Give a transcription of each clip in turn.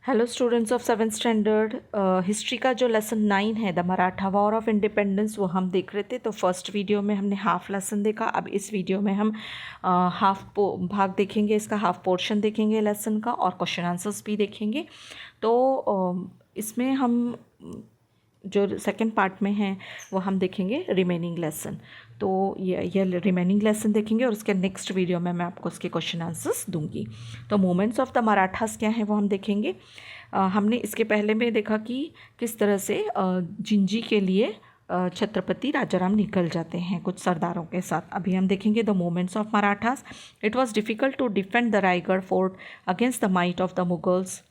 Hello students of 7th standard. History का जो lesson 9 है the Maratha war of independence वो हम देख रहे थे। तो फर्स्ट वीडियो में हमने हाफ लेसन देखा। अब इस वीडियो में हम भाग देखेंगे, इसका हाफ पोर्शन देखेंगे लेसन का, और क्वेश्चन आंसर्स भी देखेंगे। तो इसमें हम जो सेकंड पार्ट में है वो हम देखेंगे रिमेनिंग लेसन। तो ये रिमेनिंग लेसन देखेंगे और उसके नेक्स्ट वीडियो में मैं आपको उसके क्वेश्चन आंसर्स दूंगी। तो मूवमेंट्स ऑफ द मराठास क्या है वो हम देखेंगे। हमने इसके पहले में देखा कि किस तरह से जिंजी के लिए छत्रपति राजाराम निकल जाते हैं कुछ सरदारों के साथ। अभी हम देखेंगे the movements of Marathas. It was difficult to defend the Raigad fort against the might of the Mughals.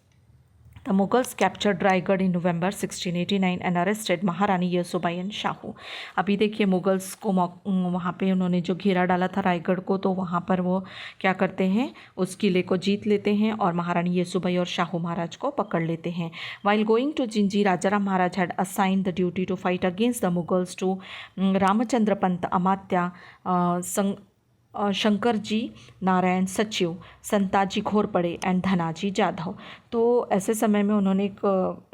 The Mughals captured Raigad in November 1689 and arrested महारानी येसुबाई एंड शाहू। अभी देखिए मुगल्स को वहाँ पे उन्होंने जो घेरा डाला था रायगढ़ को, तो वहाँ पर वो क्या करते हैं, उस किले को जीत लेते हैं और महारानी येसुबाई और शाहू महाराज को पकड़ लेते हैं। While going to Gingee, Rajaram Maharaj had assigned the duty to fight against the Mughals to Ramchandra Pant Amatya, Shankar ji Narayan सचिव, संताजी घोरपड़े एंड धनाजी जाधव। तो ऐसे समय में उन्होंने एक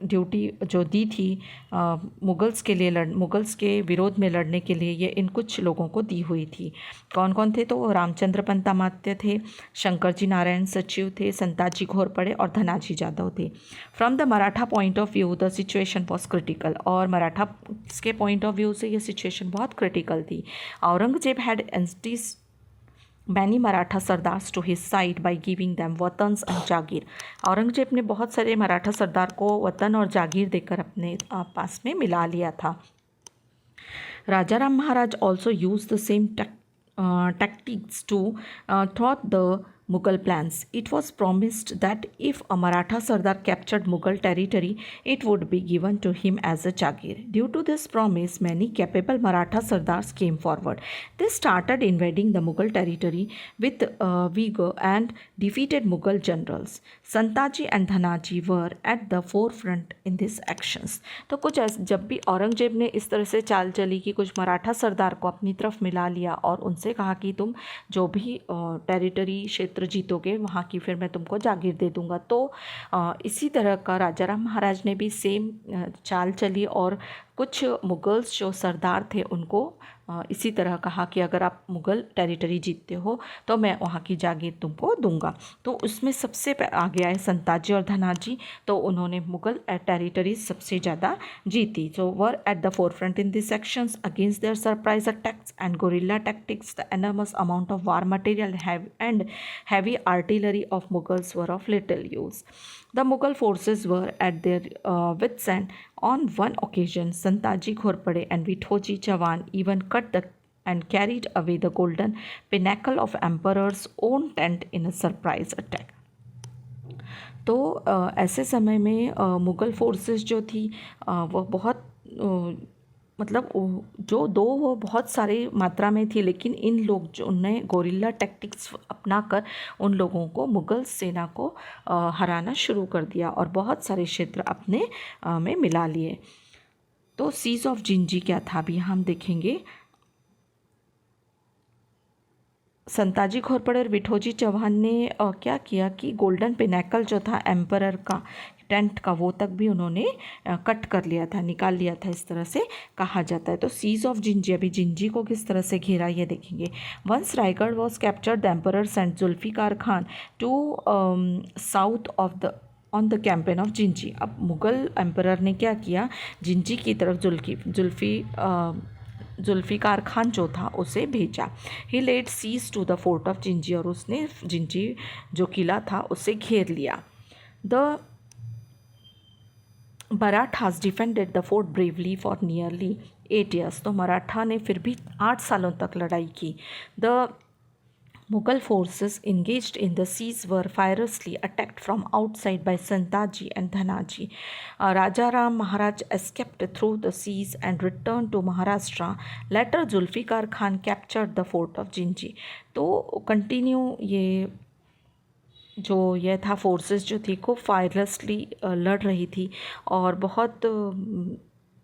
ड्यूटी जो दी थी मुगल्स के लिए मुगल्स के विरोध में लड़ने के लिए, ये इन कुछ लोगों को दी हुई थी। कौन कौन थे? तो रामचंद्र पंत अमात्य थे, शंकर जी नारायण सचिव थे, संताजी घोरपड़े और धनाजी जाधव थे। From the Maratha point of view the situation was critical. और मराठा के पॉइंट ऑफ व्यू से ये सिचुएशन बहुत क्रिटिकल थी। Aurangzeb had enticed many Maratha sardars to his side by giving them watans and jagir. Aurangzeb ने बहुत सारे मराठा सरदार को वतन और जागीर देकर अपने पास में मिला लिया था। Rajaram Maharaj also use the same tactics to thwart the Mughal plans. It was promised that if a Maratha Sardar captured Mughal territory, it would be given to him as a Jagir. Due to this promise, many capable Maratha Sardars came forward. They started invading the Mughal territory with vigor and defeated Mughal generals. Santaji and Dhanaji were at the forefront in these actions. तो कुछ जब भी औरंगजेब ने इस तरह से चाल चली कि कुछ मराठा सरदार को अपनी तरफ मिला लिया और उनसे कहा कि तुम जो भी टेरिटरी क्षेत्र जीतोगे वहाँ की फिर मैं तुमको जागीर दे दूंगा। तो इसी तरह का राजाराम महाराज ने भी सेम चाल चली और कुछ मुगल्स जो सरदार थे उनको इसी तरह कहा कि अगर आप मुग़ल टेरिटरी जीतते हो तो मैं वहाँ की जागीर तुमको दूंगा। तो उसमें सबसे आगे आए संताजी और धनाजी, तो उन्होंने मुग़ल टेरिटरी सबसे ज़्यादा जीती। So were at the forefront in this actions against their surprise attacks and guerrilla tactics. The enormous amount of war material and heavy artillery of Mughals were of little use. The Mughal forces were at their wits' end. On one occasion, Santaji Ghorpade and Vithoji Chavan even cut and carried away the golden pinnacle of Emperor's own tent in a surprise attack. तो ऐसे समय में Mughal forces जो थी वो बहुत मतलब जो दो वो बहुत सारी मात्रा में थी, लेकिन इन लोग जो उन्हें गोरिल्ला टैक्टिक्स अपनाकर उन लोगों को मुग़ल सेना को हराना शुरू कर दिया और बहुत सारे क्षेत्र अपने में मिला लिए। तो सीज ऑफ जिंजी क्या था अभी हम देखेंगे। संताजी घोरपड़े और विठोजी चौहान ने क्या किया कि गोल्डन पिनैकल जो था एम्परर का टेंट का, वो तक भी उन्होंने कट कर लिया था, निकाल लिया था, इस तरह से कहा जाता है। तो सीज ऑफ जिंजी, अभी जिंजी को किस तरह से घेरा ये देखेंगे। Once Raigad was captured the emperor sent Zulfikar Khan to south of the on the campaign of Jinji. अब मुग़ल एम्परर ने क्या किया, जिंजी की तरफ जुल्फिकार खान जो था उसे भेजा। He led siege to the fort of Jinji, और उसने जिंजी जो किला था उसे घेर लिया। The Marathas defended the fort bravely for nearly 8 years। तो मराठा ने फिर भी 8 सालों तक लड़ाई की। The Mughal forces engaged in the siege were fiercely attacked from outside by Santaji and Dhanaji. Rajaram Maharaj escaped through the siege and returned to Maharashtra. Later, Zulfikar Khan captured the fort of Jinji. तो continue ये था forces जो थी खूब फायरसली लड़ रही थी और बहुत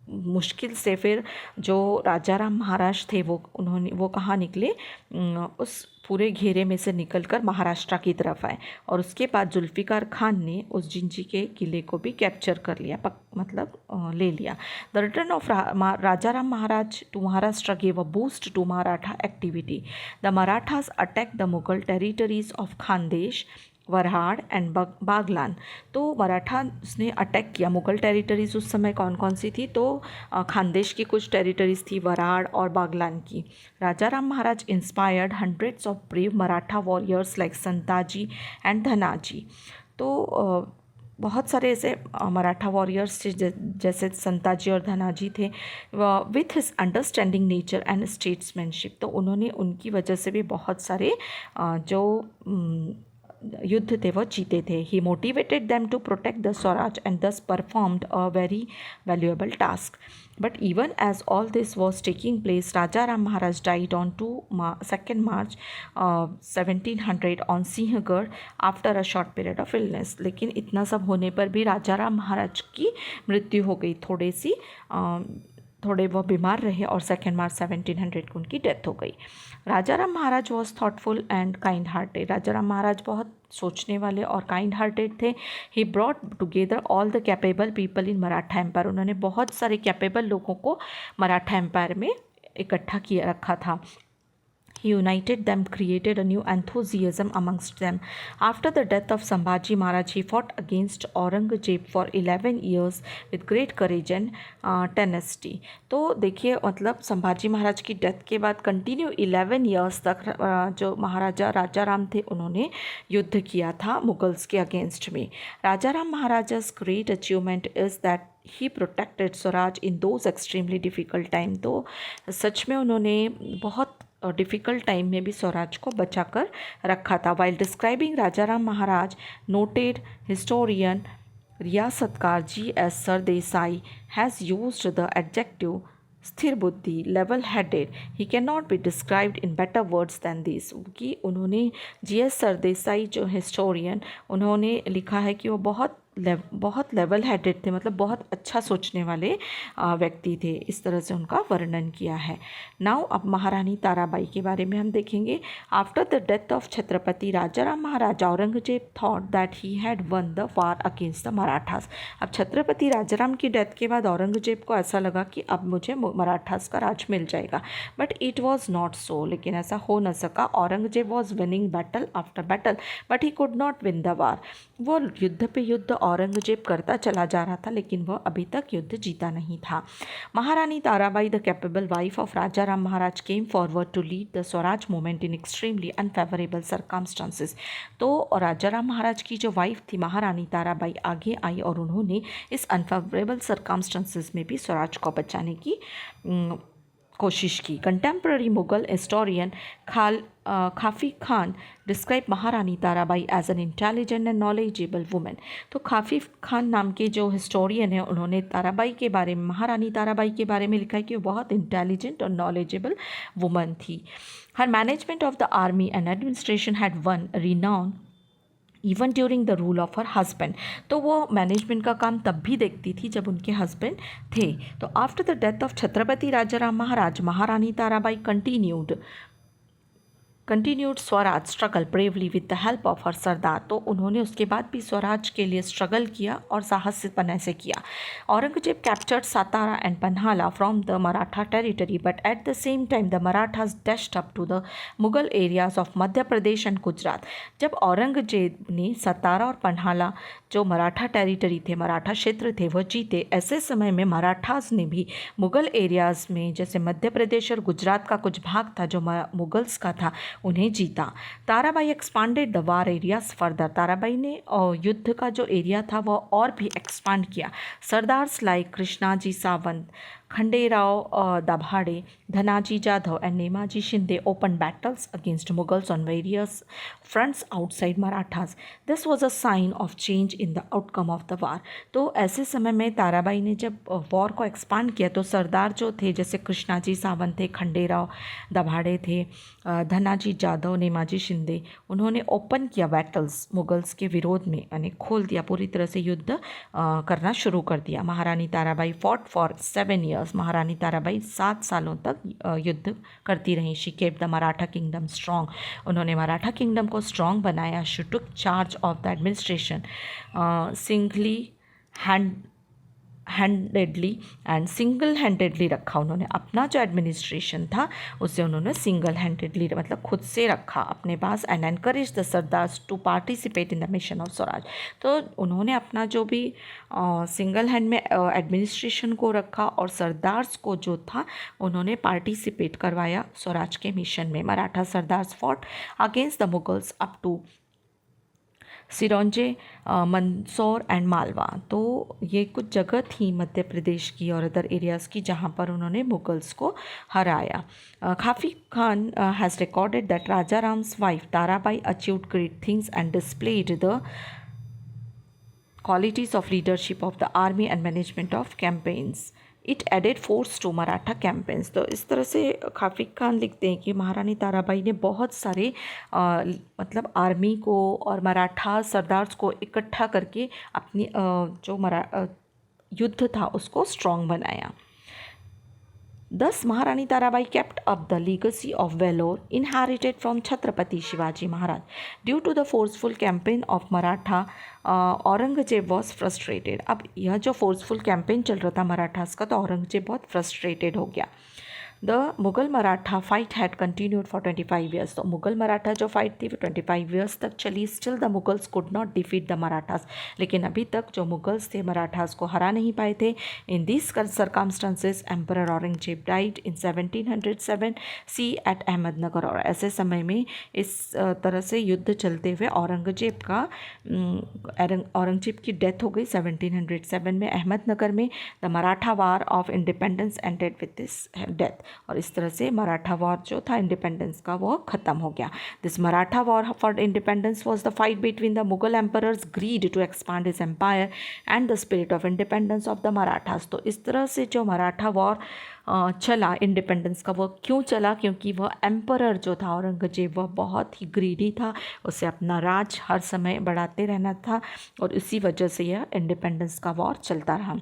मुश्किल से फिर जो राजा राम महाराज थे वो कहाँ निकले, उस पूरे घेरे में से निकलकर महाराष्ट्र की तरफ आए और उसके बाद जुल्फ़िकार खान ने उस जिंजी के किले को भी कैप्चर कर लिया, मतलब ले लिया। The return of Raja Ram Maharaj to Maharashtra gave a boost to Maratha activity. The Marathas attack the Mughal territories of Khandesh, Varhad and Baglan. तो मराठास ने अटैक किया। मुग़ल टेरिटरीज़ उस समय कौन कौन सी थी, तो खानदेश की कुछ टेरिटरीज़ थी, वरहाड़ और बागलान की। Raja Ram Maharaj inspired hundreds of brave Maratha warriors like Santaji and Dhanaji. तो बहुत सारे ऐसे मराठा वॉरियर्स जैसे संताजी और धनाजी थे, with his understanding nature and statesmanship. तो उन्होंने उनकी वजह से भी बहुत सारे जो युद्ध थे वो जीते थे। He motivated them to protect the swaraj and thus performed a very valuable task. But even as all this was taking place, Raja Ram Maharaj died on 2nd March 1700 on Sinhgarh after a short period of illness। लेकिन इतना सब होने पर भी राजा राम महाराज की मृत्यु हो गई, थोड़े वो बीमार रहे और 2 मार्च 1700 को उनकी डेथ हो गई। Raja Ram Maharaj was thoughtful and kind hearted. Raja Ram Maharaj बहुत सोचने वाले और काइंड हार्टेड थे। He brought together all the capable people in Maratha empire. उन्होंने बहुत सारे कैपेबल लोगों को मराठा एम्पायर में इकट्ठा किया रखा था। He united them, created a new enthusiasm amongst them. After the death of Sambhaji Maharaj, he fought against Aurangzeb for 11 years with great courage and tenacity. तो देखिए, मतलब संभाजी महाराज की डेथ के बाद कंटिन्यू 11 ईयर्स तक जो महाराजा राजा राम थे उन्होंने युद्ध किया था मुगल्स के अगेंस्ट में। Raja Ram Maharaja's great achievement is that he protected swaraj in those extremely difficult time. तो सच में उन्होंने बहुत डिफ़िकल्ट टाइम में भी स्वराज को बचा कर रखा था। While describing Raja Ram Maharaj, noted historian Riyasatkar G S Sardesai has used the adjective sthir buddhi, level headed. He can not be described in better words than this. कि उन्होंने जी एस सरदेसाई जो हिस्टोरियन, उन्होंने लिखा है कि वो बहुत लेवल हेडेड थे, मतलब बहुत अच्छा सोचने वाले व्यक्ति थे। इस तरह से उनका वर्णन किया है। नाउ अब महारानी ताराबाई के बारे में हम देखेंगे। After the death of Chhatrapati Raja Ram Maharaj, Aurangzeb thought that he had one the war against the Marathas. अब छत्रपति राजाराम की डेथ के बाद औरंगजेब को ऐसा लगा कि अब मुझे मराठास का राज मिल जाएगा, but it was not so. लेकिन ऐसा हो न सका। Aurangzeb was winning battle after battle but he could not win the war. वो युद्ध पे युद्ध औरंगजेब करता चला जा रहा था, लेकिन वह अभी तक युद्ध जीता नहीं था। Maharani Tarabai, the capable wife of Raja Ram Maharaj, came forward to lead the Swaraj movement in extremely unfavourable circumstances. तो राजा राम महाराज की जो वाइफ थी महारानी ताराबाई आगे आई और उन्होंने इस अनफेवरेबल सर्कमस्टांसेस में भी स्वराज को बचाने की कोशिश की। कंटेम्प्रेरी मुगल हिस्टोरियन खाफी Khan describe Maharani Tarabai as an intelligent and knowledgeable women. तो खाफी खान नाम के जो हिस्टोरियन है उन्होंने ताराबाई के बारे में, महारानी ताराबाई के बारे में लिखा है कि वो बहुत इंटेलिजेंट और नॉलेजेबल वुमन थी। Her management of the army and administration had won renown even during the rule of her husband. तो वो मैनेजमेंट का काम तब भी देखती थी जब उनके हस्बैंड थे। तो after the death of Chhatrapati Rajaram Maharaj, Maharani Tarabai continued swaraj struggle bravely with the help of her sardar. तो उन्होंने उसके बाद भी स्वराज के लिए स्ट्रगल किया और साहसिकपने से किया। Aurangzeb captured Satara and Panhala from the Maratha territory, but at the same time the Marathas dashed up to the Mughal areas of Madhya Pradesh and Gujarat. जब औरंगजेब ने सतारा और पन्हाला जो मराठा टेरिटरी थे, मराठा क्षेत्र थे, वह जीते, ऐसे समय में मराठास ने भी मुगल एरियाज़ में जैसे मध्य प्रदेश और गुजरात का कुछ भाग था जो मुगल्स का था, उन्हें जीता। Tarabai expanded the war areas further. Tarabai ने युद्ध का जो एरिया था वह और भी एक्सपांड किया। Sardars like Krishnaji Sawant Khanderao Dabhade, Dhanaji Jadhav, and Nemaji Shinde opened battles against Mughals on various fronts outside Marathas. This was a sign of change in the outcome of the war. तो ऐसे समय में ताराबाई ने जब war को expand किया तो सरदार जो थे जैसे कृष्णाजी सावंत थे, खंडेराव दभाड़े थे, धनाजी जाधव, नेमाजी शिंदे, उन्होंने ओपन किया बैटल्स मुगल्स के विरोध में, यानी खोल दिया, पूरी तरह से युद्ध करना शुरू कर दिया. महारानी ताराबाई फॉट फॉर 7 years. महारानी ताराबाई 7 सालों तक युद्ध करती रहीं. She kept the Maratha kingdom strong. उन्होंने मराठा किंगडम को स्ट्रॉन्ग बनाया. She took charge of the administration singly single handedly रखा. उन्होंने अपना जो एडमिनिस्ट्रेशन था उसे उन्होंने सिंगल हैंडेडली मतलब खुद से रखा अपने पास. And encourage the sardars to participate in the mission of swaraj. तो उन्होंने अपना जो भी सिंगल हैंड में एडमिनिस्ट्रेशन को रखा और सरदार्स को जो था उन्होंने पार्टिसिपेट करवाया स्वराज के मिशन में. Maratha sardars fought against the Mughals up to Sironj, Mandsaur and Malwa. तो ये कुछ जगह थी मध्य प्रदेश की और अदर एरियाज़ की जहाँ पर उन्होंने मुगल्स को हराया. काफ़ी Khan has recorded that Raja Ram's wife Tarabai achieved great things and displayed the qualities of leadership of the army and management of campaigns. It added force to Maratha campaigns. तो इस तरह से काफ़ी खान लिखते हैं कि महारानी ताराबाई ने बहुत सारे मतलब आर्मी को और मराठा सरदार्स को इकट्ठा करके अपनी जो युद्ध था उसको स्ट्रॉन्ग बनाया. Thus, Maharani Tarabai kept up the legacy of valor inherited from Chhatrapati Shivaji Maharaj. Due to the forceful campaign of Maratha, Aurangzeb was frustrated. अब यह जो फोर्सफुल कैंपेन चल रहा था मराठास का तो औरंगजेब बहुत फ्रस्ट्रेटेड हो गया. The Mughal Maratha fight had continued for 25 years. तो मुगल मराठा जो फाइट थी वो 25 years तक चली. Still the Mughals could not defeat the Marathas. लेकिन अभी तक जो मुगल्स थे मराठास को हरा नहीं पाए थे. In this circumstances emperor Aurangzeb died in 1707 C at Ahmednagar. और ऐसे समय में इस तरह से युद्ध चलते हुए औरंगजेब की डेथ हो गई 1707 में अहमदनगर में. The Maratha war of independence ended with this death. और इस तरह से मराठा वॉर जो था इंडिपेंडेंस का वो ख़त्म हो गया. This Maratha war for independence was the fight between the Mughal emperors greed to expand his empire and the spirit of independence of the Marathas. तो इस तरह से जो मराठा वॉर चला इंडिपेंडेंस का वो क्यों चला, क्योंकि वह एम्परर जो था औरंगजेब वह बहुत ही ग्रीडी था. उसे अपना राज हर समय बढ़ाते रहना था और इसी वजह से यह इंडिपेंडेंस का वॉर चलता रहा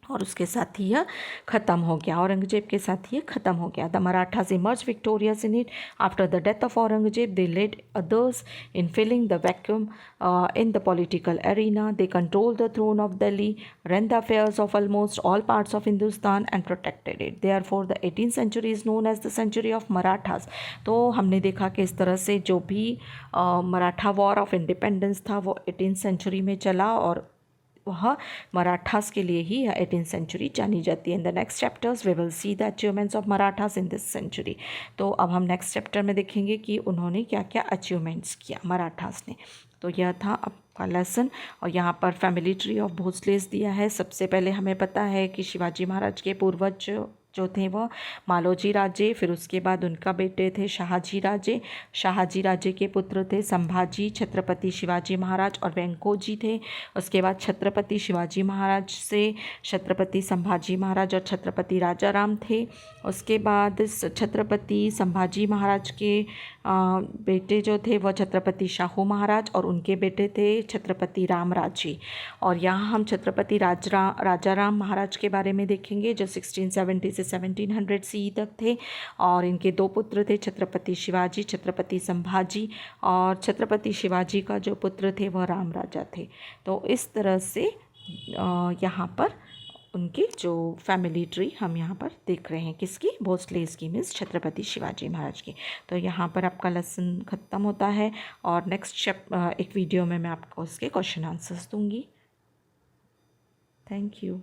और उसके साथ ही यह ख़त्म हो गया. औरंगजेब के साथ ये ख़त्म हो गया. The Marathas emerge victorious in it. After the death of Aurangzeb they led others in filling the vacuum in the political arena. They control the throne of Delhi, ran the affairs of almost all parts of Hindustan and protected it. Therefore, the 18th century is known as the century of Marathas. तो हमने देखा कि इस तरह से जो भी Maratha war of independence था वो 18th सेंचुरी में चला और वह मराठास के लिए ही 18th सेंचुरी जानी जाती है. In the next chapters we will see the achievements of Marathas in this century. तो अब हम नेक्स्ट चैप्टर में देखेंगे कि उन्होंने क्या क्या अचीवमेंट्स किया मराठास ने. तो यह था आपका लेसन और यहाँ पर फैमिली ट्री ऑफ भोसलेस दिया है. सबसे पहले हमें पता है कि शिवाजी महाराज के पूर्वज जो थे वह मालोजी राजे, फिर उसके बाद उनका बेटे थे शाहजी राजे. शाहजी राजे के पुत्र थे संभाजी, छत्रपति शिवाजी महाराज और वेंकोजी थे. उसके बाद छत्रपति शिवाजी महाराज से छत्रपति संभाजी महाराज और छत्रपति राजाराम थे. उसके बाद छत्रपति संभाजी महाराज के बेटे जो थे वह छत्रपति शाहू महाराज और उनके बेटे थे छत्रपति रामराजी. और यहाँ हम छत्रपति राजाराम महाराज के बारे में देखेंगे जो 1670 से 1700 सी तक थे. और इनके 2 पुत्र थे छत्रपति शिवाजी, छत्रपति संभाजी. और छत्रपति शिवाजी का जो पुत्र थे वह राम राजा थे. तो इस तरह से यहाँ पर उनके जो फैमिली ट्री हम यहाँ पर देख रहे हैं किसकी, भोसलेस की, मीन्स छत्रपति शिवाजी महाराज की. तो यहाँ पर आपका लेसन ख़त्म होता है और नेक्स्ट एक वीडियो में मैं आपको उसके क्वेश्चन आंसर्स दूँगी. Thank you.